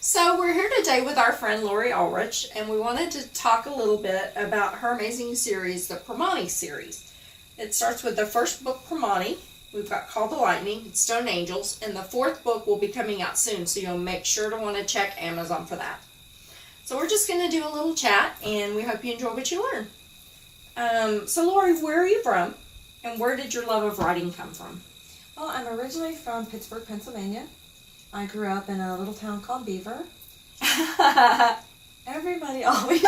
So we're here today with our friend Laurie Olerich, and we wanted to talk a little bit about her amazing series, the Primani series. It starts with the first book, Primani. We've got Call the Lightning, Stone Angels, and the fourth book will be coming out soon, so you'll make sure to want to check Amazon for that. So we're just going to do a little chat, and we hope you enjoy what you learn. So Laurie, where are you from, and where did your love of writing come from? Well, I'm originally from Pittsburgh, Pennsylvania. I grew up in a little town called Beaver. Everybody always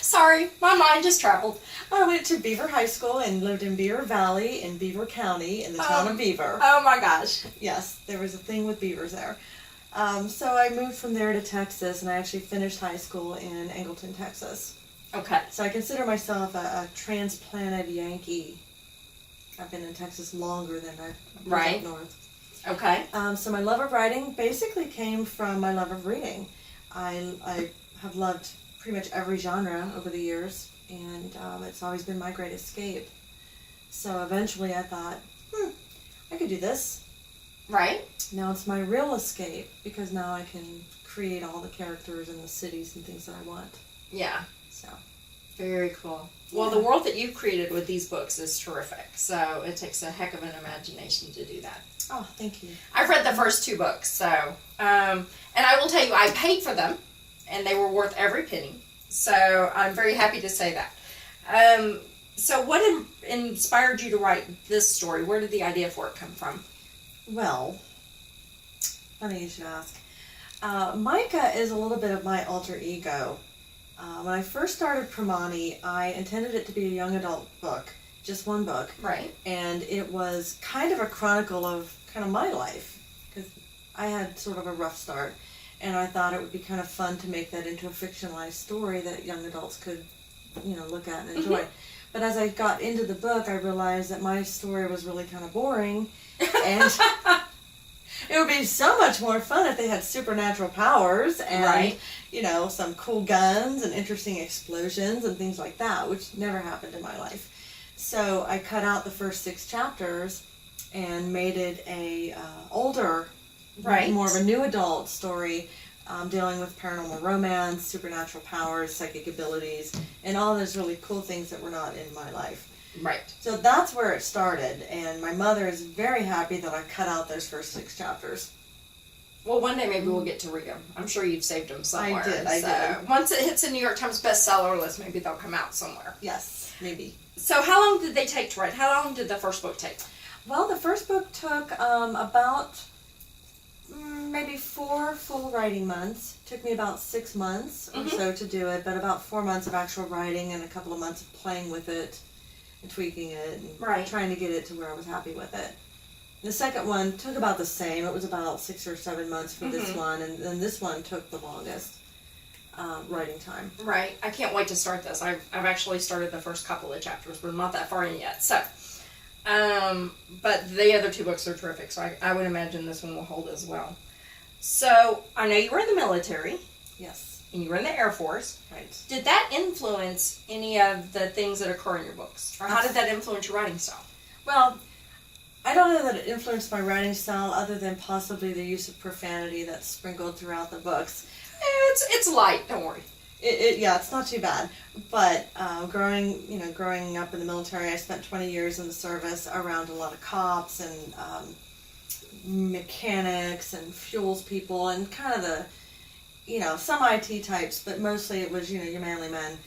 Sorry, my mind just traveled. I went to Beaver High School and lived in Beaver Valley in Beaver County in the town of Beaver. Oh my gosh. Yes, there was a thing with beavers there. So I moved from there to Texas, and I actually finished high school in Angleton, Texas. Okay. So I consider myself a transplanted Yankee. I've been in Texas longer than I've been Right. up north. Okay. So my love of writing basically came from my love of reading. I have loved pretty much every genre over the years, and it's always been my great escape. So eventually I thought, I could do this. Right. Now it's my real escape, because now I can create all the characters and the cities and things that I want. Yeah. So. Very cool. Well, the world that you've created with these books is terrific. So it takes a heck of an imagination to do that. Oh, thank you. I've read the first two books, so and I will tell you, I paid for them, and they were worth every penny. So I'm very happy to say that. So what inspired you to write this story? Where did the idea for it come from? Well, funny you should ask. Micah is a little bit of my alter ego. When I first started Primani, I intended it to be a young adult book, just one book. Right. And it was kind of a chronicle of kind of my life, because I had sort of a rough start, and I thought it would be kind of fun to make that into a fictionalized story that young adults could, look at and enjoy. But as I got into the book, I realized that my story was really kind of boring, and it would be so much more fun if they had supernatural powers and, Right. Some cool guns and interesting explosions and things like that, which never happened in my life. So I cut out the first 6 chapters and made it a older, Right. more of a new adult story, dealing with paranormal romance, supernatural powers, psychic abilities, and all those really cool things that were not in my life. Right. So that's where it started, and my mother is very happy that I cut out those first 6 chapters. Well, one day maybe we'll get to read them. I'm sure you've saved them somewhere. I did. Once it hits a New York Times bestseller list, maybe they'll come out somewhere. Yes, maybe. So how long did they take to write? How long did the first book take? Well, the first book took about maybe 4 full writing months. Took me about 6 months or so to do it, but about 4 months of actual writing and a couple of months of playing with it and tweaking it and trying to get it to where I was happy with it. The second one took about the same. It was about 6 or 7 months for this one, and then this one took the longest writing time. Right. I can't wait to start this. I've actually started the first couple of chapters, but I'm not that far in yet. So, but the other 2 books are terrific, so I would imagine this one will hold as well. So, I know you were in the military. Yes. And you were in the Air Force. Right. Did that influence any of the things that occur in your books? Or how did that influence your writing style? Well, I don't know that it influenced my writing style, other than possibly the use of profanity that's sprinkled throughout the books. It's light, don't worry. Yeah, it's not too bad. But growing up in the military, I spent 20 years in the service around a lot of cops and mechanics and fuels people and kind of the, some IT types, but mostly it was, your manly men.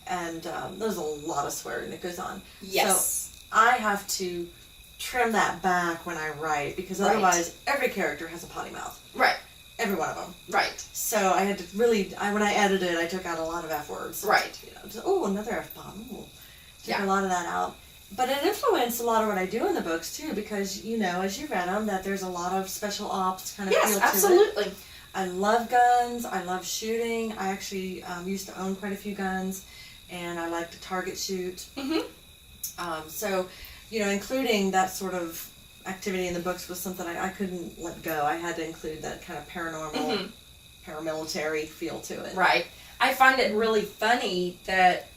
And there's a lot of swearing that goes on. Yes. So I have to trim that back when I write, because otherwise every character has a potty mouth. Right. Every one of them. Right. So I had to really, when I edited, I took out a lot of F words. Right. Another F bomb. Took a lot of that out. But it influenced a lot of what I do in the books too, because as you read them, that there's a lot of special ops kind of feel to it. Yes, absolutely. I love guns. I love shooting. I actually used to own quite a few guns, and I like to target shoot. So, including that sort of activity in the books was something I couldn't let go. I had to include that kind of paranormal, paramilitary feel to it. Right. I find it really funny that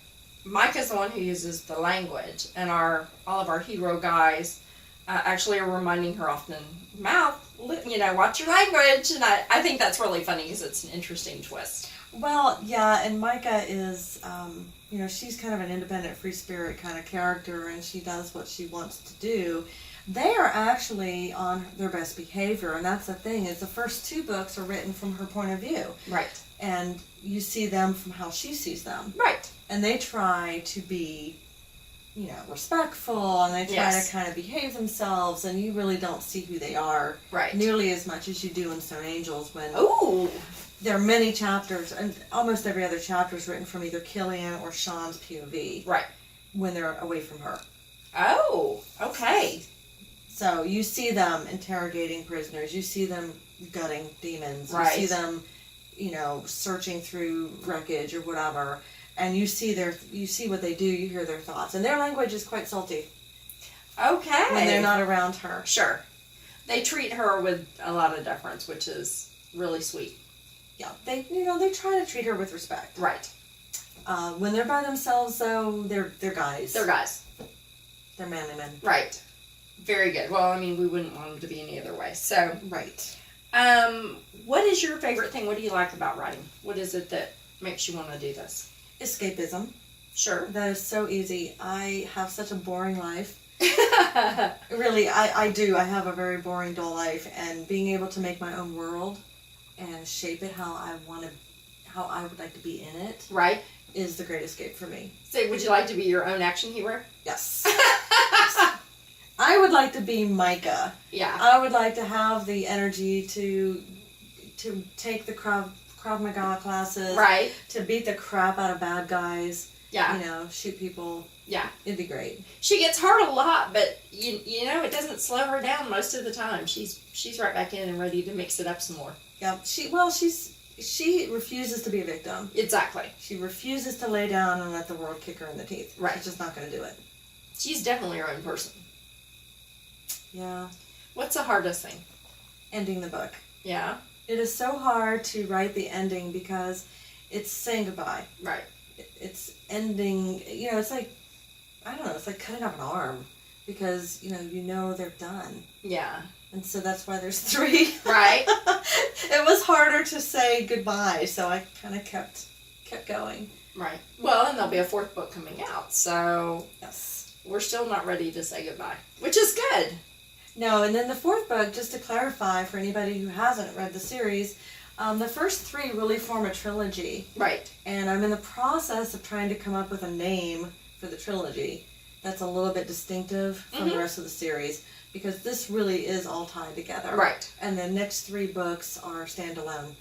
Micah's the one who uses the language, and all of our hero guys actually are reminding her often, watch your language. And I think that's really funny because it's an interesting twist. Well, yeah, and Micah is, she's kind of an independent, free spirit kind of character, and she does what she wants to do. They are actually on their best behavior, and that's the thing, is the first 2 books are written from her point of view. Right. And you see them from how she sees them. Right. And they try to be, respectful, and they try to kind of behave themselves, and you really don't see who they are nearly as much as you do in Stone Angels when there are many chapters, and almost every other chapter is written from either Killian or Sean's POV. Right. When they're away from her. Oh, okay. So you see them interrogating prisoners, you see them gutting demons, you see them, searching through wreckage or whatever. And you see what they do, you hear their thoughts. And their language is quite salty. Okay. When they're not around her. Sure. They treat her with a lot of deference, which is really sweet. Yeah. They try to treat her with respect. Right. When they're by themselves, though, they're guys. They're guys. They're manly men. Right. Very good. Well, I mean, we wouldn't want them to be any other way. So. Right. What is your favorite thing? What do you like about writing? What is it that makes you want to do this? Escapism. Sure. That is so easy. I have such a boring life. Really, I do. I have a very boring, dull life, and being able to make my own world and shape it how I would like to be in it. Right. Is the great escape for me. So, would you like to be your own action hero? Yes. I would like to be Micah. Yeah. I would like to have the energy to take the Krav Maga classes. Right. To beat the crap out of bad guys. Yeah. Shoot people. Yeah. It'd be great. She gets hurt a lot, but it doesn't slow her down most of the time. She's right back in and ready to mix it up some more. Yeah. She refuses to be a victim. Exactly. She refuses to lay down and let the world kick her in the teeth. Right. She's just not going to do it. She's definitely her own person. Yeah. What's the hardest thing? Ending the book. Yeah. It is so hard to write the ending because it's saying goodbye. Right. It's ending, it's like, I don't know, it's like cutting off an arm because, they're done. Yeah. And so that's why there's 3. Right. It was harder to say goodbye, so I kind of kept going. Right. Well, and there'll be a 4th book coming out, so yes, we're still not ready to say goodbye, which is good. No, and then the 4th book, just to clarify for anybody who hasn't read the series, the first 3 really form a trilogy. Right. And I'm in the process of trying to come up with a name for the trilogy that's a little bit distinctive from the rest of the series, because this really is all tied together. Right. And the next 3 books are standalone.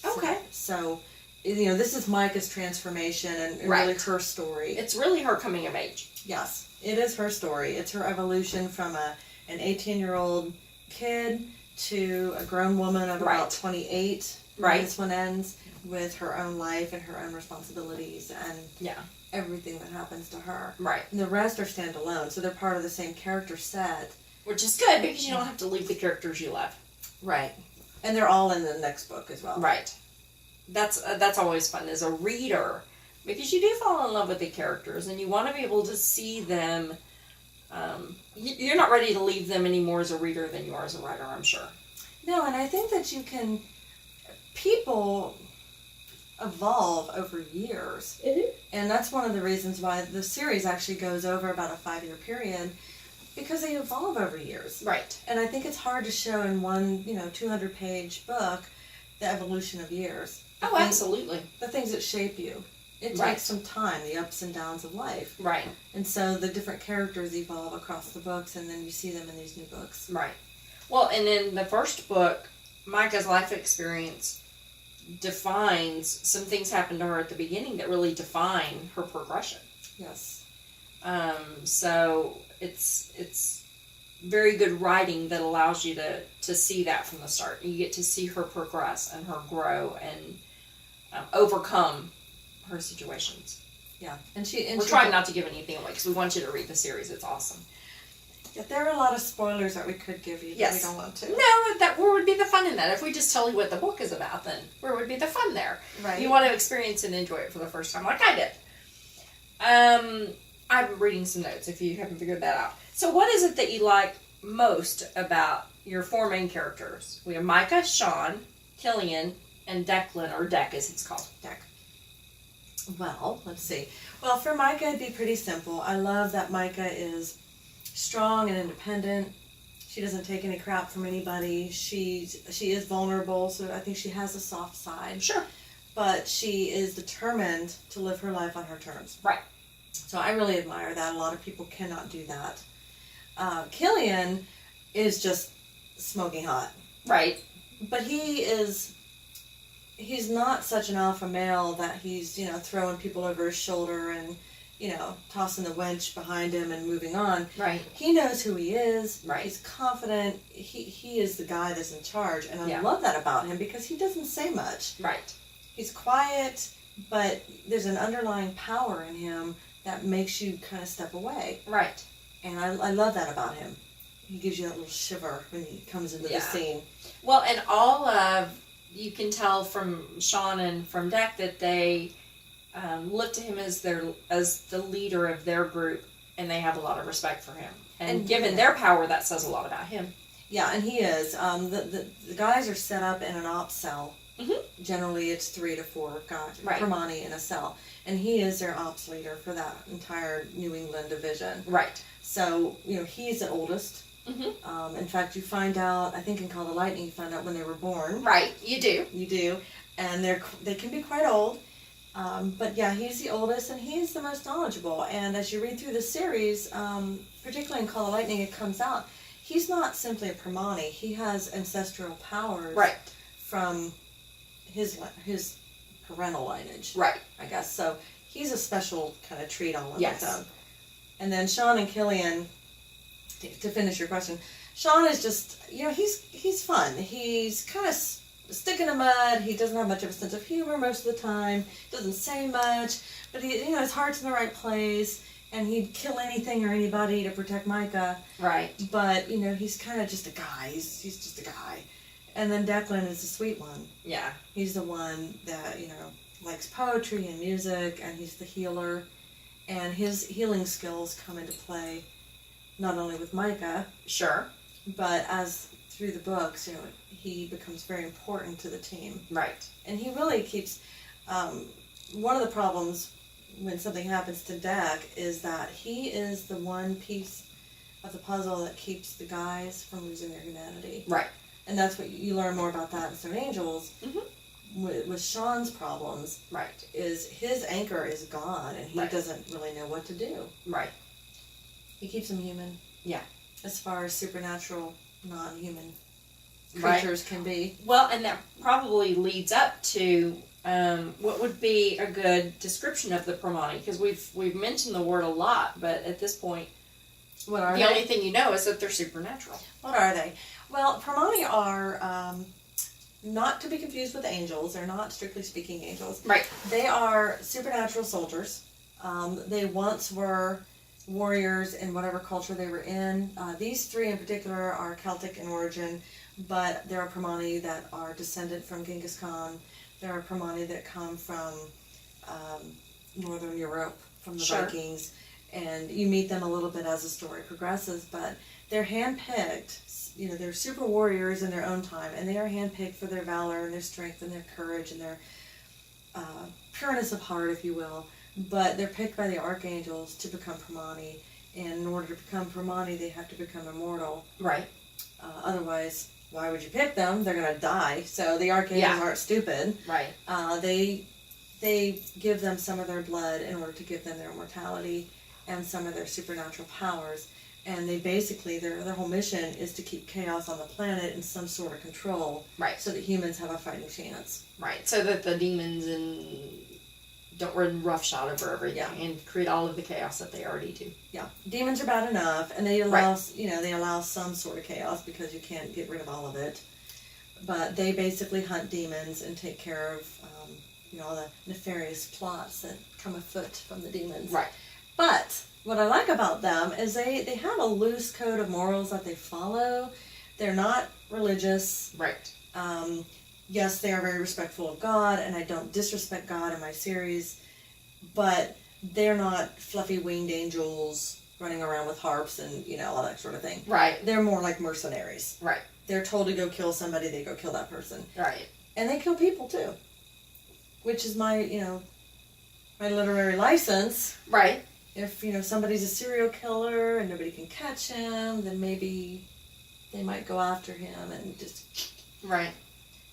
Okay. So this is Micah's transformation and really her story. It's really her coming of age. Yes, it is her story. It's her evolution from an 18-year-old kid to a grown woman of about 28. Right. This one ends with her own life and her own responsibilities and everything that happens to her. Right. And the rest are standalone, so they're part of the same character set. Which is good because you don't have to leave the characters you love. Right. And they're all in the next book as well. Right. That's always fun as a reader, because you do fall in love with the characters and you want to be able to see them. You're not ready to leave them any more as a reader than you are as a writer, I'm sure. No, and I think that people evolve over years. Mm-hmm. And that's one of the reasons why the series actually goes over about a 5-year period, because they evolve over years. Right. And I think it's hard to show in one, 200-page book the evolution of years. Absolutely. The things that shape you. It takes some time, the ups and downs of life. Right. And so the different characters evolve across the books, and then you see them in these new books. Right. Well, and in the first book, Micah's life experience defines, some things happen to her at the beginning that really define her progression. Yes. So it's very good writing that allows you to see that from the start. You get to see her progress and her grow and overcome her situations. Yeah. We're trying not to give anything away because we want you to read the series. It's awesome. Yeah, there are a lot of spoilers that we could give you, but we don't want to. No, where would be the fun in that? If we just tell you what the book is about, then where would be the fun there? Right. You want to experience and enjoy it for the first time, like I did. I'm reading some notes if you haven't figured that out. So what is it that you like most about your four main characters? We have Micah, Sean, Killian, and Declan, or Deck as it's called. Deck. Well, let's see. Well, for Micah, it'd be pretty simple. I love that Micah is strong and independent. She doesn't take any crap from anybody. She is vulnerable, so I think she has a soft side. Sure. But she is determined to live her life on her terms. Right. So I really admire that. A lot of people cannot do that. Killian is just smoking hot. Right. But he's not such an alpha male that he's, throwing people over his shoulder and, tossing the wench behind him and moving on. Right. He knows who he is. Right. He's confident. He is the guy that's in charge. And I Yeah. love that about him because he doesn't say much. Right. He's quiet, but there's an underlying power in him that makes you kind of step away. Right. And I love that about him. He gives you that little shiver when he comes into the scene. Well, and all of, you can tell from Sean and from Deck that they look to him as the leader of their group, and they have a lot of respect for him. And given their power, that says a lot about him. Yeah, and he is. The guys are set up in an ops cell. Mm-hmm. Generally, it's 3 to 4 guys, Right. Primani in a cell. And he is their ops leader for that entire New England division. Right. So, he's the oldest. Mm-hmm. In fact, you find out, I think in Call the Lightning, you find out when they were born. Right, you do. You do. And they can be quite old. But yeah, he's the oldest and he's the most knowledgeable. And as you read through the series, particularly in Call the Lightning, it comes out, he's not simply a Primani. He has ancestral powers from his parental lineage. Right. I guess. So he's a special kind of treat all of Yes. his own. And then Sean and Killian, to finish your question, Sean is just, he's fun. He's kind of stick in the mud. He doesn't have much of a sense of humor most of the time. Doesn't say much, but his heart's in the right place, and he'd kill anything or anybody to protect Micah. Right. But he's kind of just a guy. He's just a guy. And then Declan is the sweet one. Yeah. He's the one that likes poetry and music, and he's the healer, and his healing skills come into play not only with Micah. Sure. But as through the books, he becomes very important to the team. Right. And he really keeps, one of the problems when something happens to Deck is that he is the one piece of the puzzle that keeps the guys from losing their humanity. Right. And that's what you learn more about that in Stone Angels. Mm-hmm. With Sean's problems, right, is his anchor is gone and he right. doesn't really know what to do. Right. He keeps him human. Yeah. As far as supernatural, non-human right. creatures can be. Well, and that probably leads up to what would be a good description of the Primani, because we've mentioned the word a lot, but at this point, What are the they? only thing you know is that they're supernatural. What are they? Well, Primani are not to be confused with angels. They're not, strictly speaking, angels. Right. They are supernatural soldiers. They once were warriors in whatever culture they were in. These three in particular are Celtic in origin, but there are Primani that are descended from Genghis Khan. There are Primani that come from Northern Europe, from the Sure. Vikings, and you meet them a little bit as the story progresses, but they're handpicked. They're super warriors in their own time, and they are handpicked for their valor and their strength and their courage and their pureness of heart, if you will. But they're picked by the archangels to become Primani, and in order to become Primani, they have to become immortal. Right. Otherwise, why would you pick them? They're going to die. So the archangels aren't stupid. Right. They give them some of their blood in order to give them their immortality and some of their supernatural powers. And they basically, their whole mission is to keep chaos on the planet in some sort of control. Right. So that humans have a fighting chance. Right. So that the demons don't run roughshod over everything and create all of the chaos that they already do. Yeah. Demons are bad enough, and they allow, they allow some sort of chaos because you can't get rid of all of it. But they basically hunt demons and take care of, all the nefarious plots that come afoot from the demons. Right. But what I like about them is they have a loose code of morals that they follow. They're not religious. Right. Yes, they are very respectful of God, and I don't disrespect God in my series, but they're not fluffy winged angels running around with harps and, all that sort of thing. Right. They're more like mercenaries. Right. They're told to go kill somebody, they go kill that person. Right. And they kill people too. Which is my, my literary license. Right. If, somebody's a serial killer and nobody can catch him, then maybe they might go after him and just... Right.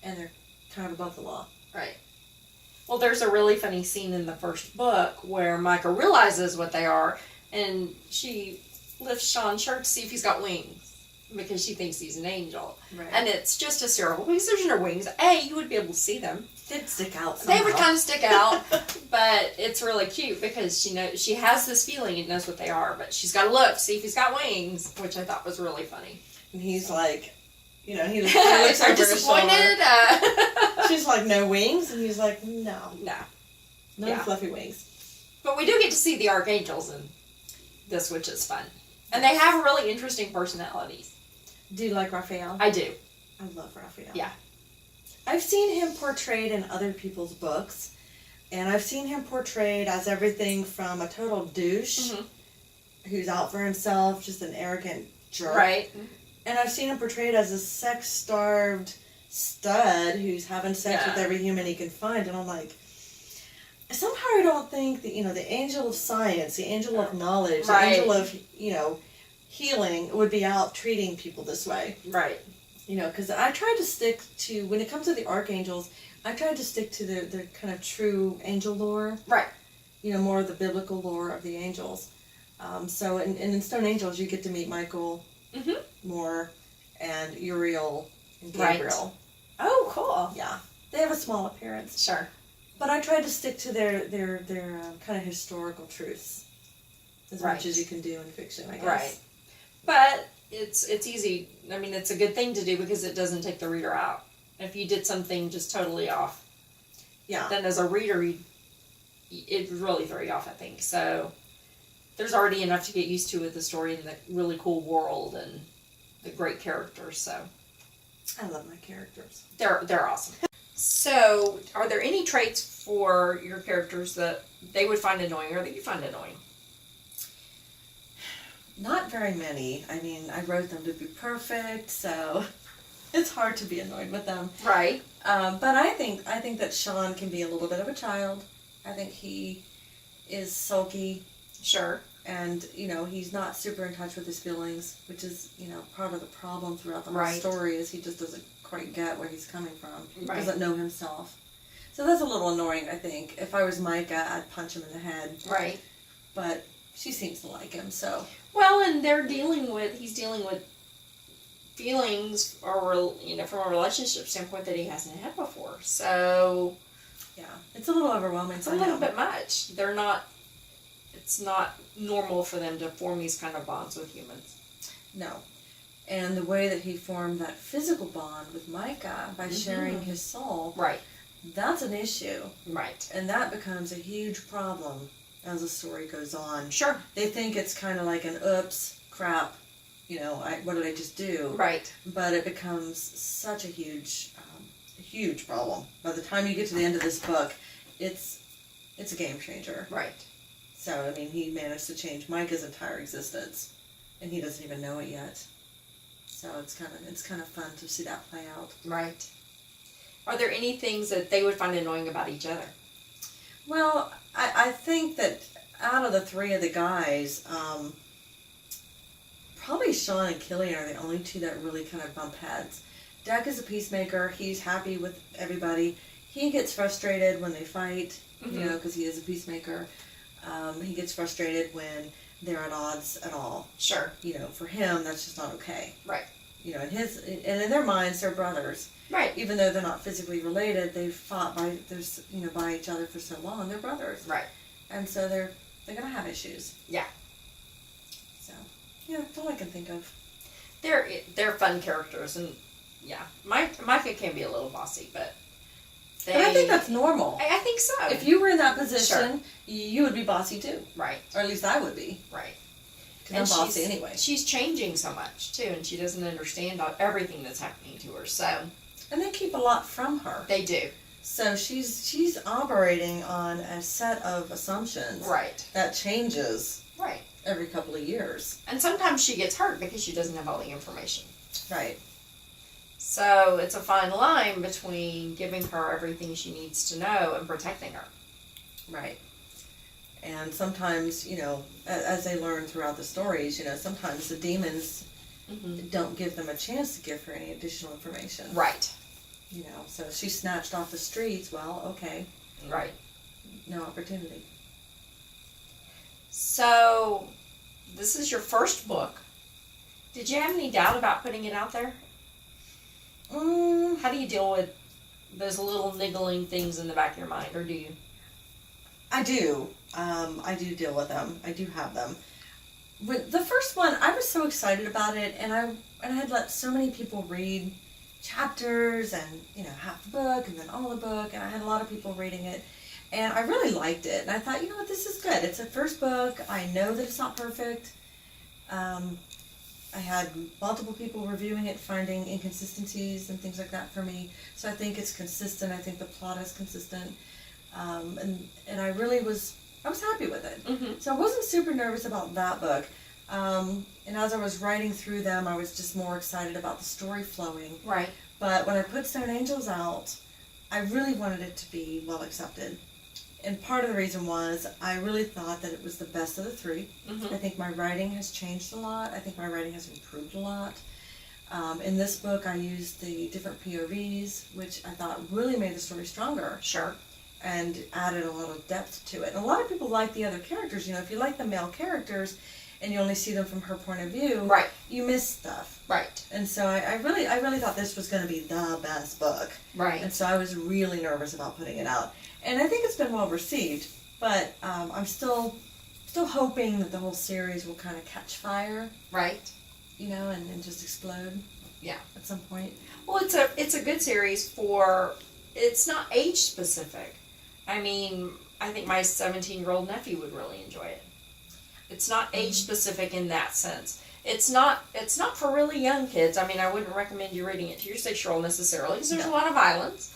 And they're kind of above the law. Right. Well, there's a really funny scene in the first book where Micah realizes what they are, and she lifts Sean's shirt to see if he's got wings, because she thinks he's an angel. Right. And it's just hysterical, because there's no wings. You would be able to see them. They'd stick out somehow. They would kind of stick out, but it's really cute because she has this feeling and knows what they are, but she's got to look, see if he's got wings, which I thought was really funny. And he's like, he looks Are over his shoulder. disappointed? She's like, no wings? And he's like, no. No fluffy wings. But we do get to see the archangels in this, which is fun. And they have really interesting personalities. Do you like Raphael? I do. I love Raphael. Yeah. I've seen him portrayed in other people's books, and I've seen him portrayed as everything from a total douche, who's out for himself, just an arrogant jerk. Right. And I've seen him portrayed as a sex-starved stud who's having sex with every human he can find, and I'm like, somehow I don't think that, the angel of science, the angel of knowledge, the angel of, healing would be out treating people this way. Right. Because I tried to stick to, when it comes to the archangels, I tried to stick to the kind of true angel lore. Right. More of the biblical lore of the angels. So in Stone Angels, you get to meet Michael more and Uriel and Gabriel. Right. Oh, cool. Yeah. They have a small appearance. Sure. But I tried to stick to their kind of historical truths as much as you can do in fiction, I guess. Right. But it's easy. I mean, it's a good thing to do because it doesn't take the reader out. If you did something just totally off, then as a reader, it would really throw you off, I think. So there's already enough to get used to with the story and the really cool world and the great characters. So I love my characters. They're awesome. So, are there any traits for your characters that they would find annoying or that you find annoying? Not very many. I mean, I wrote them to be perfect, so it's hard to be annoyed with them. Right. But I think that Sean can be a little bit of a child. I think he is sulky. Sure. And, he's not super in touch with his feelings, which is, part of the problem throughout the whole Right. story is he just doesn't quite get where he's coming from. He Right. doesn't know himself. So that's a little annoying, I think. If I was Micah, I'd punch him in the head. Right. But she seems to like him, so... Well, and he's dealing with feelings or, from a relationship standpoint that he hasn't had before. So... Yeah, it's a little overwhelming. It's a little bit much. It's not normal for them to form these kind of bonds with humans. No. And the way that he formed that physical bond with Micah by sharing his soul, right, that's an issue. Right. And that becomes a huge problem as the story goes on. Sure. They think it's kind of like an oops, crap, what did I just do? Right. But it becomes such a huge problem. By the time you get to the end of this book, it's a game changer. Right. So, I mean, he managed to change Micah's entire existence, and he doesn't even know it yet. So it's kind of fun to see that play out. Right. Are there any things that they would find annoying about each other? Well, I think that out of the three of the guys, probably Sean and Killian are the only two that really kind of bump heads. Deck is a peacemaker. He's happy with everybody. He gets frustrated when they fight, because he is a peacemaker. He gets frustrated when they're at odds at all. Sure. For him, that's just not okay. Right. In their minds, they're brothers. Right. Even though they're not physically related, they've fought by each other for so long. They're brothers. Right. And so they're gonna have issues. Yeah. So that's all I can think of. They're fun characters, and Micah can be a little bossy, but I think that's normal. I think so. If you were in that position, Sure. you would be bossy too. Right. Or at least I would be. Right. Because I'm bossy anyway. She's changing so much too, and she doesn't understand everything that's happening to her. So. And they keep a lot from her. They do. So she's operating on a set of assumptions. Right. That changes. Right. Every couple of years. And sometimes she gets hurt because she doesn't have all the information. Right. So it's a fine line between giving her everything she needs to know and protecting her. Right. And sometimes, as they learn throughout the stories, sometimes the demons don't give them a chance to give her any additional information. Right. So she's snatched off the streets, well, okay. Right. No opportunity. So, this is your first book. Did you have any doubt about putting it out there? How do you deal with those little niggling things in the back of your mind, or do you? I do. I do deal with them. I do have them. With the first one, I was so excited about it, and I had let so many people read chapters and half the book and then all the book, and I had a lot of people reading it, and I really liked it. And I thought, what, this is good. It's a first book. I know that it's not perfect. I had multiple people reviewing it, finding inconsistencies and things like that for me. So I think it's consistent. I think the plot is consistent. And I really was happy with it. Mm-hmm. So I wasn't super nervous about that book. And as I was writing through them, I was just more excited about the story flowing. Right. But when I put Stone Angels out, I really wanted it to be well accepted. And part of the reason was I really thought that it was the best of the three. Mm-hmm. I think my writing has changed a lot. I think my writing has improved a lot. In this book, I used the different POVs, which I thought really made the story stronger. Sure. And added a lot of depth to it. And a lot of people like the other characters. If you like the male characters and you only see them from her point of view, right, you miss stuff. Right. And so I really thought this was going to be the best book. Right. And so I was really nervous about putting it out. And I think it's been well received, but I'm still hoping that the whole series will kind of catch fire. Right. And just explode. Yeah. At some point. Well, it's a good series it's not age specific. I mean, I think my 17-year-old nephew would really enjoy it. It's not age specific in that sense. It's not for really young kids. I mean, I wouldn't recommend you reading it to your 6-year-old necessarily because there's a lot of violence.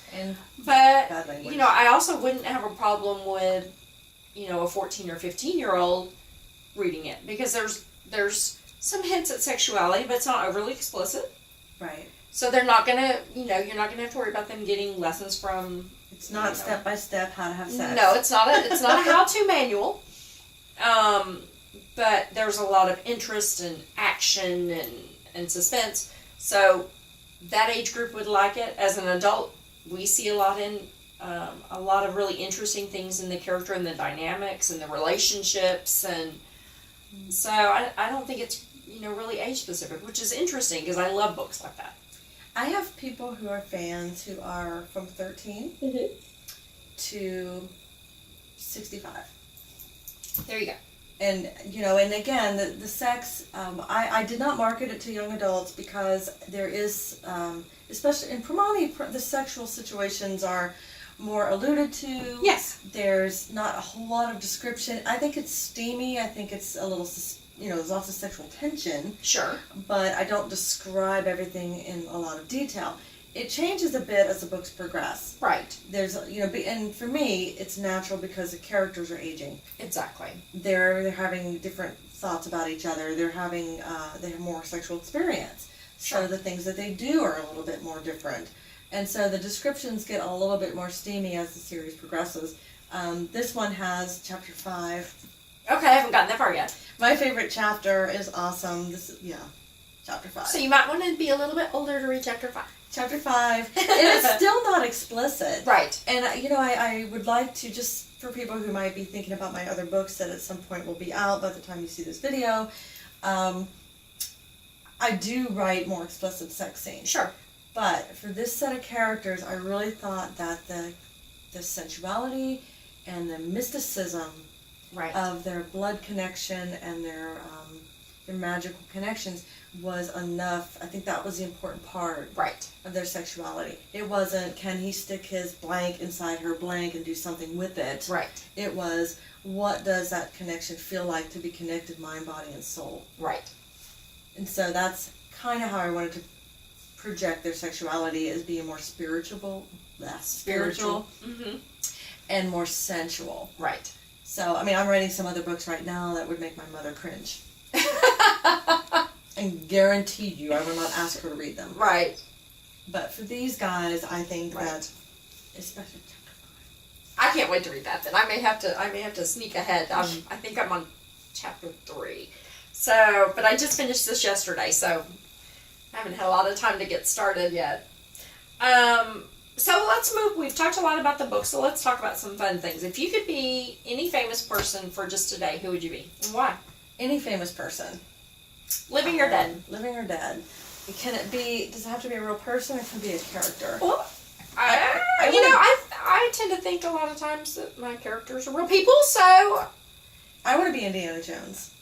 But bad language. I also wouldn't have a problem with a 14 or 15-year-old reading it because there's some hints at sexuality, but it's not overly explicit. Right. So they're not gonna you're not gonna have to worry about them getting lessons from. It's not step by step how to have sex. No, it's not a how-to manual. But there's a lot of interest and action and suspense. So that age group would like it. As an adult, we see a lot of really interesting things in the character and the dynamics and the relationships. And so I don't think it's, really age specific, which is interesting because I love books like that. I have people who are fans who are from 13 to 65. There you go. And, and again, the sex, I did not market it to young adults because there is, especially in Primani, the sexual situations are more alluded to. Yes. There's not a whole lot of description. I think it's steamy. I think it's a little, there's lots of sexual tension. Sure. But I don't describe everything in a lot of detail. It changes a bit as the books progress. Right. There's, and for me, it's natural because the characters are aging. Exactly. They're having different thoughts about each other. They have more sexual experience. Sure. So the things that they do are a little bit more different. And so the descriptions get a little bit more steamy as the series progresses. This one has chapter 5. Okay, I haven't gotten that far yet. My favorite chapter is awesome. Chapter 5. So you might want to be a little bit older to read chapter 5. Chapter 5. It is still not explicit. Right. And, I would like to, just for people who might be thinking about my other books that at some point will be out by the time you see this video, I do write more explicit sex scenes. Sure. But for this set of characters, I really thought that the sensuality and the mysticism of their blood connection and their magical connections was enough. I think that was the important part of their sexuality. It wasn't, can he stick his blank inside her blank and do something with it? Right. It was, what does that connection feel like to be connected mind, body, and soul? Right. And so that's kind of how I wanted to project their sexuality as being more spiritual, Mm-hmm. and more sensual. Right. So, I mean, I'm writing some other books right now that would make my mother cringe. And guarantee you I will not ask her to read them. Right. But for these guys, I think that, especially chapter 5. I can't wait to read that. Then I may have to sneak ahead. I think I'm on chapter 3. So, but I just finished this yesterday, so I haven't had a lot of time to get started yet. So let's move. We've talked a lot about the book, so let's talk about some fun things. If you could be any famous person for just a day, who would you be and why? Any famous person. Living or dead? Living or dead. Does it have to be a real person, or can it be a character? Well, I tend to think a lot of times that my characters are real people, so I want to be Indiana Jones.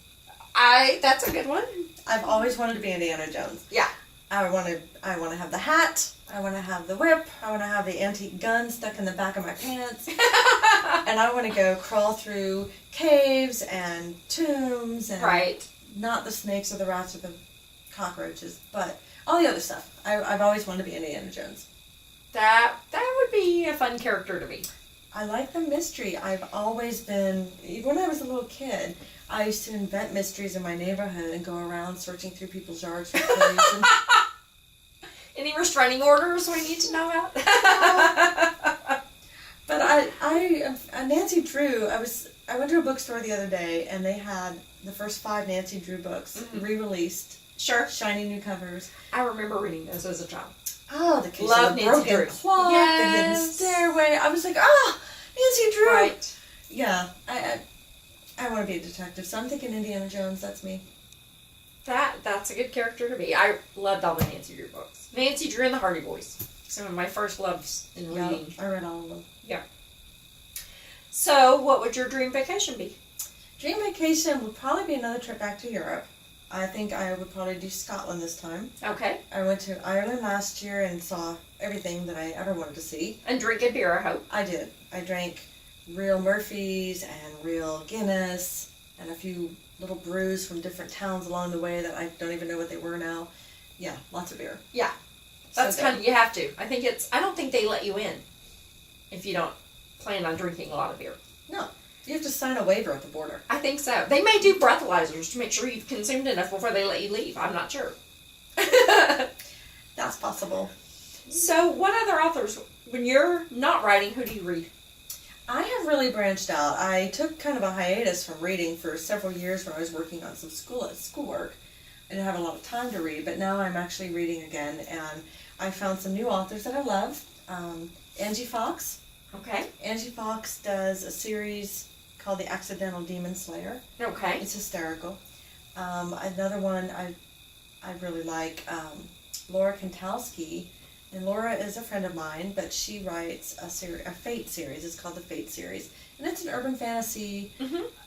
That's a good one. I've always wanted to be Indiana Jones. Yeah. I want to have the hat. I want to have the whip. I want to have the antique gun stuck in the back of my pants. And I want to go crawl through caves and tombs and not the snakes or the rats or the cockroaches, but all the other stuff. I've always wanted to be Indiana Jones. That would be a fun character to be. I like the mystery. I've always been, even when I was a little kid, I used to invent mysteries in my neighborhood and go around searching through people's yards for clues. And any restraining orders we need to know about? But Nancy Drew, I went to a bookstore the other day and they had the first 5 Nancy Drew books re-released. Sure. Shiny new covers. I remember reading those as a child. Oh, the case Love of the Nancy broken Drew. clock, the hidden stairway. I was like, Nancy Drew. Right. Yeah, I want to be a detective, so I'm thinking Indiana Jones. That's me. That's a good character to be. I loved all the Nancy Drew books. Nancy Drew and the Hardy Boys. Some of my first loves in reading. I read all of them. Yeah. So, what would your dream vacation be? Dream vacation would probably be another trip back to Europe. I think I would probably do Scotland this time. Okay. I went to Ireland last year and saw everything that I ever wanted to see. And drink a beer, I hope. I did. I drank real Murphy's and real Guinness and a few little brews from different towns along the way that I don't even know what they were now. Yeah, lots of beer. Yeah. That's fun. You have to. I don't think they let you in if you don't plan on drinking a lot of beer. No. You have to sign a waiver at the border. I think so. They may do breathalyzers to make sure you've consumed enough before they let you leave. I'm not sure. That's possible. So, what other authors, when you're not writing, who do you read? I have really branched out. I took kind of a hiatus from reading for several years when I was working on some schoolwork. I didn't have a lot of time to read, but now I'm actually reading again, and I found some new authors that I love. Angie Fox. Okay. Angie Fox does a series called The Accidental Demon Slayer. Okay. It's hysterical. Another one I really like, Laura Kantowski. And Laura is a friend of mine, but she writes a Fate series. It's called the Fate series. And it's an urban fantasy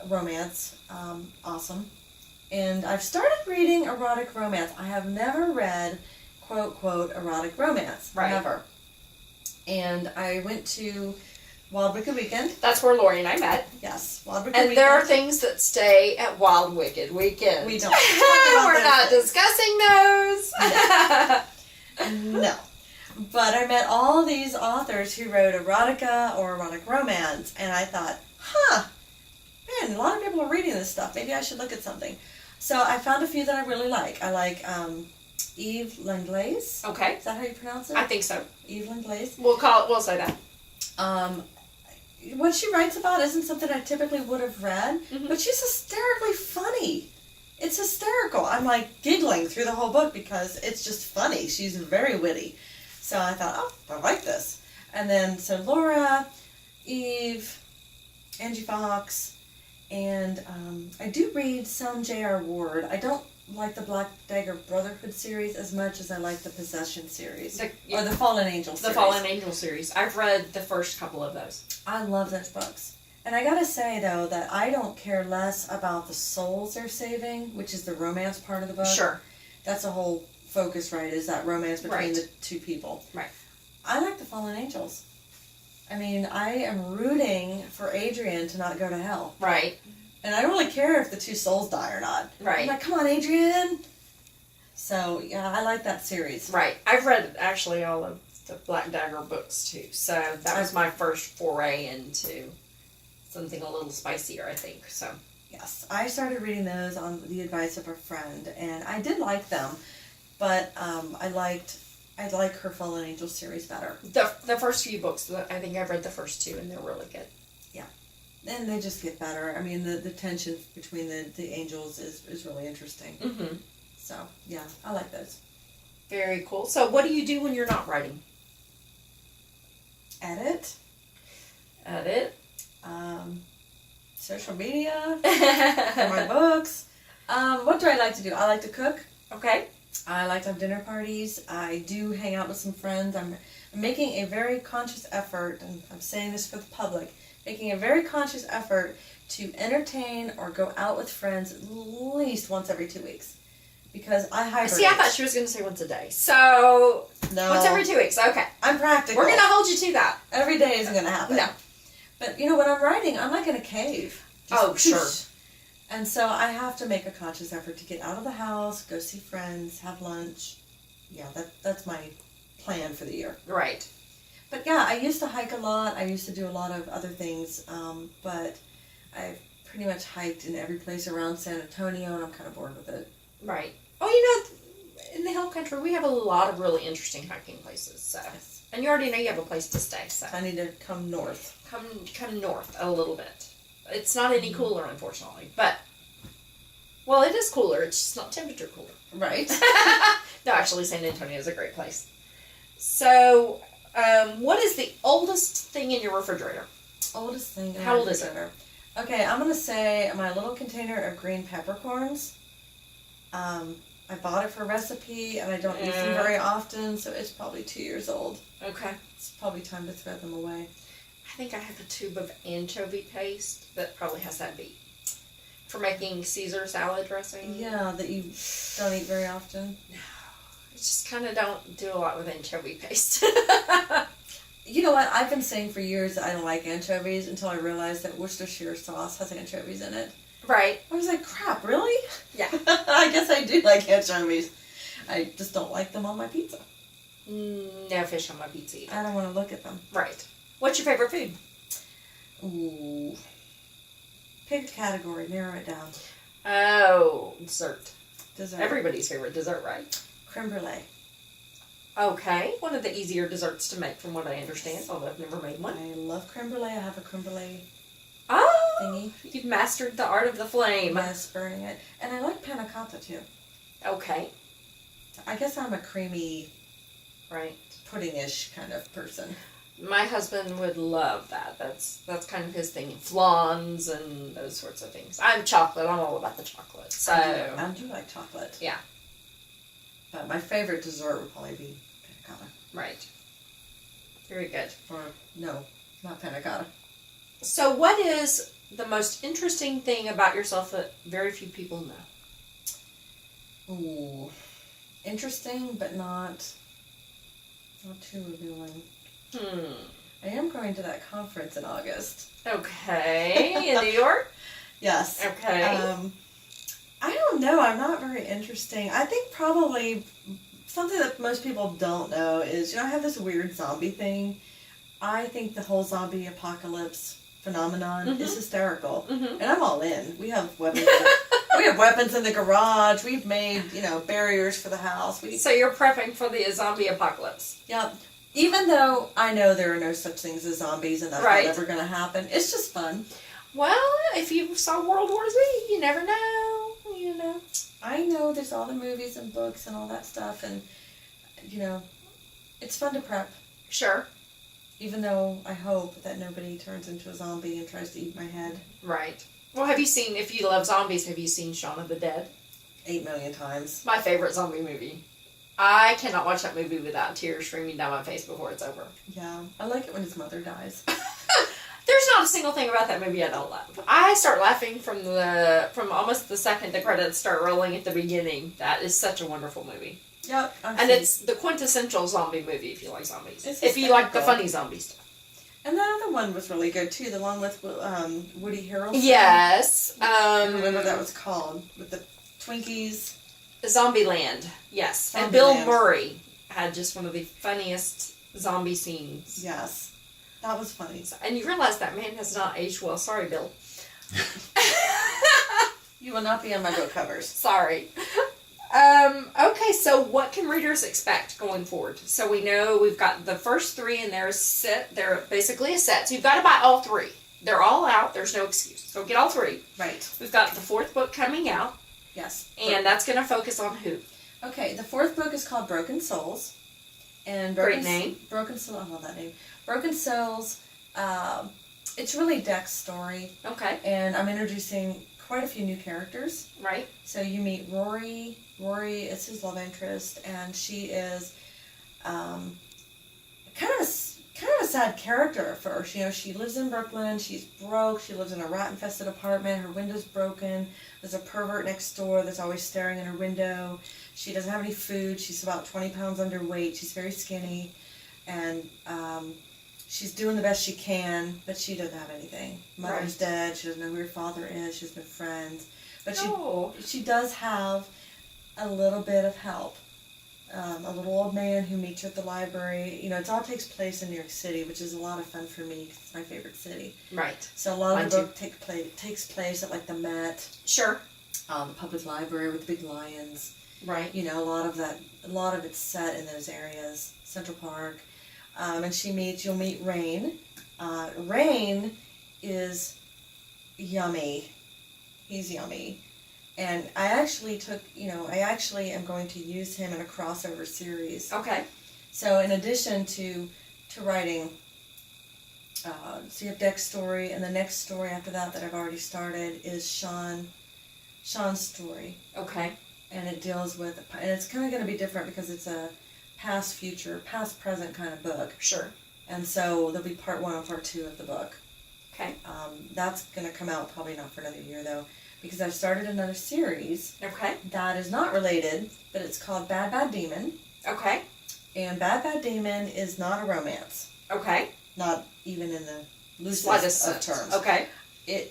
romance. Awesome. And I've started reading erotic romance. I have never read, quote, quote, erotic romance. Right. Never. And I went to Wild Wicked Weekend. That's where Lori and I met. Yes, Wild Wicked Weekend. And there are things that stay at Wild Wicked Weekend. We don't. We're not discussing those. No. But I met all these authors who wrote erotica or erotic romance, and I thought, man, a lot of people are reading this stuff. Maybe I should look at something. So I found a few that I really like. I like Eve Langlaise. Okay. Is that how you pronounce it? I think so. Eve Langlaise. We'll say that. What she writes about isn't something I typically would have read, but she's hysterically funny. It's hysterical. I'm like giggling through the whole book because it's just funny. She's very witty. So I thought, I like this. And then, so Laura, Eve, Angie Fox, and I do read some J.R. Ward. I don't like the Black Dagger Brotherhood series as much as I like the Possession series. Or the Fallen Angel series. The Fallen Angel series. I've read the first couple of those. I love those books. And I gotta say, though, that I don't care less about the souls they're saving, which is the romance part of the book. Sure. That's a whole focus, right, is that romance between the two people. Right. I like the Fallen Angels. I mean, I am rooting for Adrian to not go to hell. Right. And I don't really care if the two souls die or not. Right. I'm like, come on, Adrian. So, yeah, I like that series. Right. I've read actually all of the Black Dagger books too. So that was my first foray into something a little spicier, I think. So yes, I started reading those on the advice of a friend, and I did like them, but I like her Fallen Angel series better. The first few books, I think I've read the first two, and they're really good. Yeah, and they just get better. I mean, the tension between the angels is really interesting. Mm-hmm. So yeah, I like those. Very cool. So what do you do when you're not writing? Edit. Social media. For my books. What do I like to do? I like to cook. Okay. I like to have dinner parties. I do hang out with some friends. I'm making a very conscious effort, and I'm saying this for the public, making a very conscious effort to entertain or go out with friends at least once every 2 weeks. Because I hibernate. See, I thought she was going to say once a day. So, no. Once every 2 weeks. Okay. I'm practical. We're going to hold you to that. Every day isn't going to happen. No. But, when I'm writing, I'm like in a cave. Sure. And so I have to make a conscious effort to get out of the house, go see friends, have lunch. Yeah, that's my plan for the year. Right. But yeah, I used to hike a lot. I used to do a lot of other things. But I've pretty much hiked in every place around San Antonio, and I'm kind of bored with it. Right. Oh, in the hill country, we have a lot of really interesting hiking places. So, Yes. And you already know you have a place to stay. So I need to come north. Come north a little bit. It's not any cooler, unfortunately, but well, it is cooler. It's just not temperature cooler. Right. No, actually, San Antonio is a great place. So, what is the oldest thing in your refrigerator? Oldest thing. How old is it? Okay, I'm gonna say my little container of green peppercorns. I bought it for a recipe, and I don't use them very often, so it's probably 2 years old. Okay. It's probably time to throw them away. I think I have a tube of anchovy paste that probably has that beet. For making Caesar salad dressing. Yeah, that you don't eat very often. No. I just kind of don't do a lot with anchovy paste. You know what? I've been saying for years that I don't like anchovies until I realized that Worcestershire sauce has anchovies in it. Right. I was like, crap, really? Yeah. I guess I do like anchovies. I just don't like them on my pizza. No fish on my pizza either. I don't want to look at them. Right. What's your favorite food? Ooh. Pick a category, narrow it down. Oh, dessert. Dessert. Everybody's favorite dessert, right? Creme brulee. Okay. One of the easier desserts to make from what I understand, although I've never made one. I love creme brulee. I have a creme brulee Oh! thingy. You've mastered the art of the flame. Yes, burning it. And I like panna cotta too. Okay. I guess I'm a creamy, Right. pudding-ish kind of person. My husband would love that. That's kind of his thing. Flans and those sorts of things. I'm chocolate. I'm all about the chocolate. So I do like chocolate. yeah. But my favorite dessert would probably be panna cotta. Right. Very good. Or, no, not panna cotta. So what is the most interesting thing about yourself that very few people know? Ooh. Interesting, but not too revealing. I am going to that conference in August. Okay. In New York? Yes. Okay. I don't know. I'm not very interesting. I think probably something that most people don't know is, I have this weird zombie thing. I think the whole zombie apocalypse phenomenon is hysterical. And I'm all in. We have weapons. We have weapons in the garage. We've made, barriers for the house. So you're prepping for the zombie apocalypse. Yep. Even though I know there are no such things as zombies and that's not ever going to happen, it's just fun. Well, if you saw World War Z, you never know. I know there's all the movies and books and all that stuff, and, it's fun to prep. Sure. Even though I hope that nobody turns into a zombie and tries to eat my head. Right. Well, if you love zombies, have you seen Shaun of the Dead? 8 million times. My favorite zombie movie. I cannot watch that movie without tears streaming down my face before it's over. Yeah. I like it when his mother dies. There's not a single thing about that movie I don't love. I start laughing from almost the second the credits start rolling at the beginning. That is such a wonderful movie. Yep. It's the quintessential zombie movie if you like zombies. It's if you like the funny zombie stuff. And the other one was really good too. The one with Woody Harrelson. Yes. I don't remember what that was called. With the Twinkies. Zombieland, yes. And Bill Zombieland. Murray had just one of the funniest zombie scenes. Yes. That was funny. And you realize that man has not aged well. Sorry, Bill. You will not be on my book covers. Sorry. Okay, so what can readers expect going forward? So we know we've got the first three, and they're basically a set. So you've got to buy all three. They're all out. There's no excuse. So get all three. Right. We've got the fourth book coming out. Yes. And that's going to focus on who? Okay, the fourth book is called Broken Souls. And Great name. Broken Souls, I love that name. Broken Souls, it's really Deck's story. Okay. And I'm introducing quite a few new characters. Right. So you meet Rory. Rory is his love interest, and she is kind of a sad character at first. You know, she lives in Brooklyn. She's broke. She lives in a rat-infested apartment. Her window's broken. There's a pervert next door that's always staring in her window. She doesn't have any food. She's about 20 pounds underweight. She's very skinny, and she's doing the best she can, but she doesn't have anything. Mother's dead. She doesn't know who her father is. She has no friends, but she does have a little bit of help. A little old man who meets her at the library. You know, it all takes place in New York City, which is a lot of fun for me. It's my favorite city. Right. So a lot of the book takes place at like the Met. Sure. The public library with the big lions. Right. You know, a lot of it's set in those areas. Central Park. And you'll meet Rain. Rain is yummy. He's yummy. And I actually am going to use him in a crossover series. Okay. So in addition to writing, so you have Deck's story, and the next story after that I've already started is Sean's story. Okay. And it deals with, and it's kind of going to be different because it's a past, present kind of book. Sure. And so there'll be part 1 and part 2 of the book. Okay. That's going to come out probably not for another year though, because I've started another series. Okay. That is not related, but it's called Bad Bad Demon. Okay. And Bad Bad Demon is not a romance. Okay. Not even in the loosest of terms. Okay.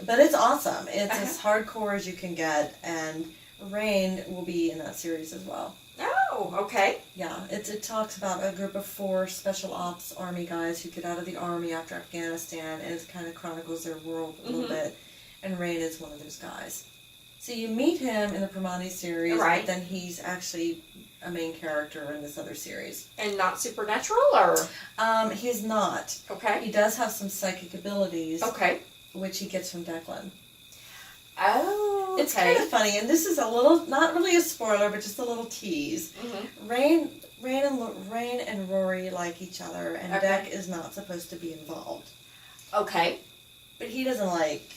But it's awesome. It's as hardcore as you can get, and Rain will be in that series as well. Oh, okay. Yeah, it talks about a group of 4 special ops army guys who get out of the army after Afghanistan, and it kind of chronicles their world a little bit. And Rain is one of those guys. So you meet him in the Primani series, right. But then he's actually a main character in this other series. And not supernatural, or? He's not. Okay. He does have some psychic abilities. Okay. Which he gets from Declan. Oh, okay. It's kind of funny, and this is a little, not really a spoiler, but just a little tease. Mm-hmm. Rain and Rory like each other, and Deck is not supposed to be involved. Okay. But he doesn't like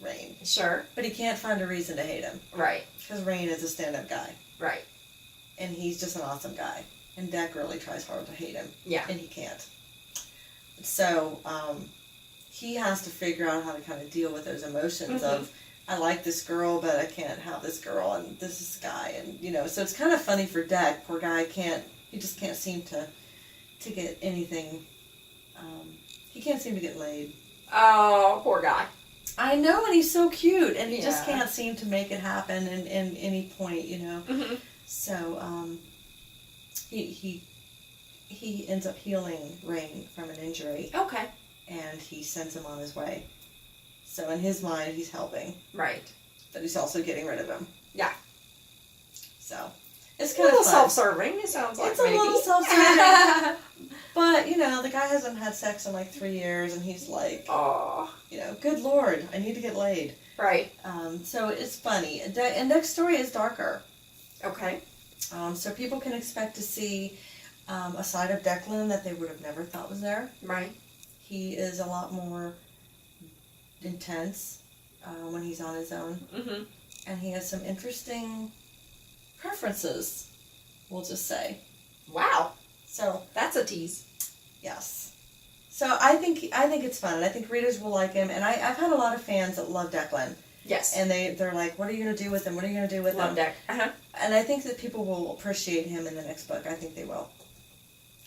Rain. Sure. But he can't find a reason to hate him. Right. Because Rain is a stand-up guy. Right. And he's just an awesome guy. And Deck really tries hard to hate him. Yeah. And he can't. So, he has to figure out how to kind of deal with those emotions of, I like this girl, but I can't have this girl, and this is guy, and, you know, so it's kind of funny for Deck. Poor guy he just can't seem to get anything, he can't seem to get laid. Oh, poor guy. I know, and he's so cute, and he just can't seem to make it happen in any point, you know. Mm-hmm. So, he ends up healing Rain from an injury. Okay. And he sends him on his way. So in his mind, he's helping. Right. But he's also getting rid of him. Yeah. So, it's kind of fun. Self-serving, it sounds like. It's a little self-serving. But, you know, the guy hasn't had sex in like 3 years, and he's like, oh, you know, good Lord, I need to get laid. Right. So it's funny. And Deck's story is darker. Okay. So people can expect to see a side of Declan that they would have never thought was there. Right. He is a lot more intense when he's on his own. Mm-hmm. And he has some interesting preferences, we'll just say. Wow. So that's a tease. Yes. So I think it's fun, and I think readers will like him. And I've had a lot of fans that love Declan. Yes. And they're like, what are you going to do with him? What are you going to do with him? Love Deck. Uh-huh. And I think that people will appreciate him in the next book. I think they will.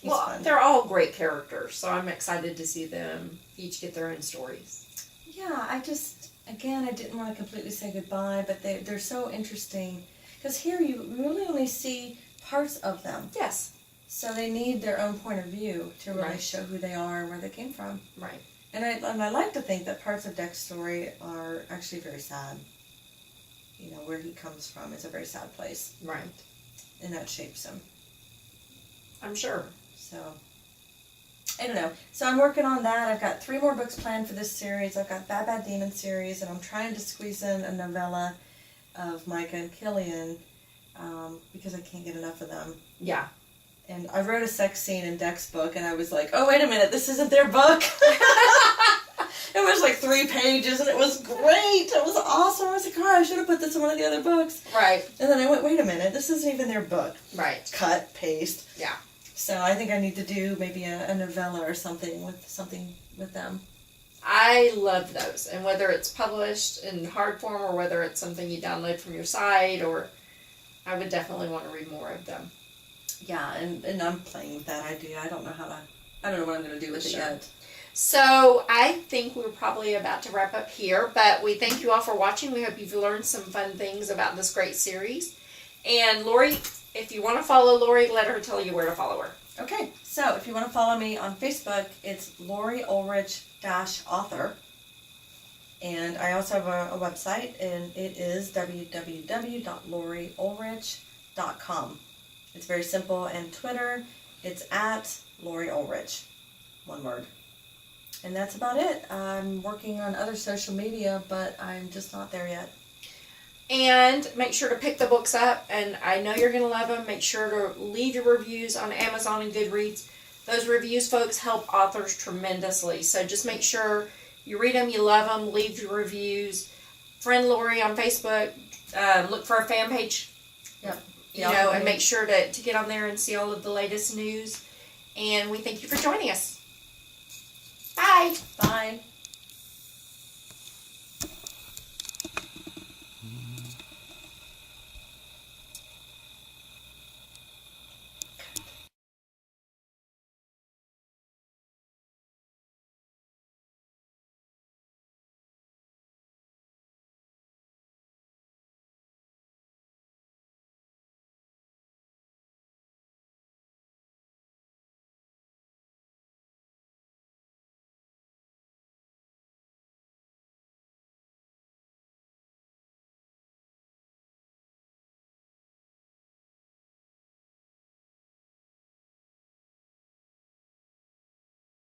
He's fun. They're all great characters, so I'm excited to see them each get their own stories. Yeah, I didn't want to completely say goodbye, but they're so interesting. Because here you really only see parts of them. Yes. So they need their own point of view to really Right. show who they are and where they came from. Right. And I like to think that parts of Deck's story are actually very sad. You know, where he comes from is a very sad place. Right. And that shapes him. I'm sure. So, I don't know. So I'm working on that. I've got 3 more books planned for this series. I've got Bad Bad Demon series, and I'm trying to squeeze in a novella of Micah and Killian because I can't get enough of them. Yeah. And I wrote a sex scene in Deck's book, and I was like, oh, wait a minute, this isn't their book. It was like 3 pages, and it was great. It was awesome. I was like, oh, I should have put this in one of the other books. Right. And then I went, wait a minute, this isn't even their book. Right. Cut, paste. Yeah. So I think I need to do maybe a novella or something with them. I love those. And whether it's published in hard form or whether it's something you download from your site, or I would definitely want to read more of them. Yeah, and I'm playing with that idea. I don't know what I'm going to do with it yet. So I think we're probably about to wrap up here, but we thank you all for watching. We hope you've learned some fun things about this great series. And Laurie, if you want to follow Laurie, let her tell you where to follow her. Okay, so if you want to follow me on Facebook, it's Laurie Olerich -author. And I also have a website, and it is www.laurieolerich.com. It's very simple. And Twitter, it's @LaurieOlerich. One word. And that's about it. I'm working on other social media, but I'm just not there yet. And make sure to pick the books up, and I know you're going to love them. Make sure to leave your reviews on Amazon and Goodreads. Those reviews, folks, help authors tremendously. So just make sure you read them, you love them, leave your reviews. Friend Laurie on Facebook. Look for a fan page. Yep. And make sure to get on there and see all of the latest news. And we thank you for joining us. Bye. Bye.